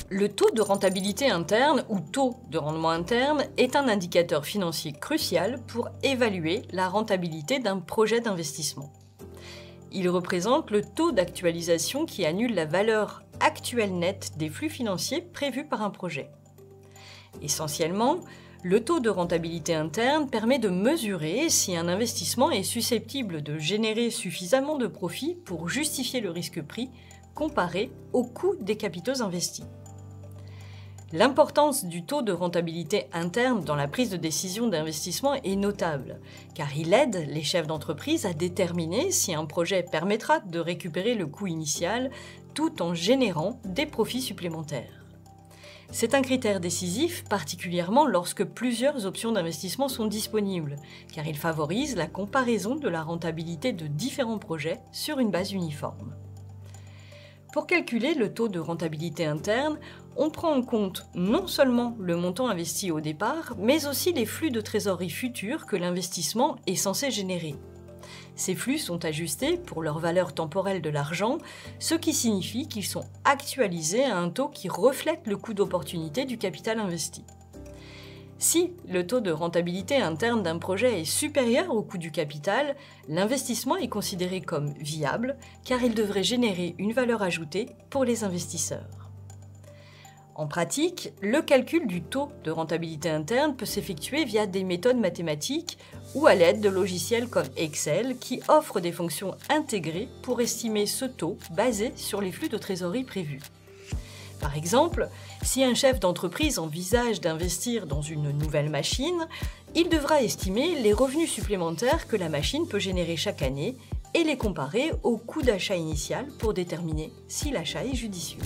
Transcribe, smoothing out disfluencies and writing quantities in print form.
Le taux de rentabilité interne ou taux de rendement interne est un indicateur financier crucial pour évaluer la rentabilité d'un projet d'investissement. Il représente le taux d'actualisation qui annule la valeur actuelle nette des flux financiers prévus par un projet. Essentiellement, le taux de rentabilité interne permet de mesurer si un investissement est susceptible de générer suffisamment de profit pour justifier le risque pris comparé au coût des capitaux investis. L'importance du taux de rentabilité interne dans la prise de décision d'investissement est notable, car il aide les chefs d'entreprise à déterminer si un projet permettra de récupérer le coût initial tout en générant des profits supplémentaires. C'est un critère décisif, particulièrement lorsque plusieurs options d'investissement sont disponibles, car il favorise la comparaison de la rentabilité de différents projets sur une base uniforme. Pour calculer le taux de rentabilité interne, on prend en compte non seulement le montant investi au départ, mais aussi les flux de trésorerie futurs que l'investissement est censé générer. Ces flux sont ajustés pour leur valeur temporelle de l'argent, ce qui signifie qu'ils sont actualisés à un taux qui reflète le coût d'opportunité du capital investi. Si le taux de rentabilité interne d'un projet est supérieur au coût du capital, l'investissement est considéré comme viable car il devrait générer une valeur ajoutée pour les investisseurs. En pratique, le calcul du taux de rentabilité interne peut s'effectuer via des méthodes mathématiques ou à l'aide de logiciels comme Excel qui offrent des fonctions intégrées pour estimer ce taux basé sur les flux de trésorerie prévus. Par exemple, si un chef d'entreprise envisage d'investir dans une nouvelle machine, il devra estimer les revenus supplémentaires que la machine peut générer chaque année et les comparer au coût d'achat initial pour déterminer si l'achat est judicieux.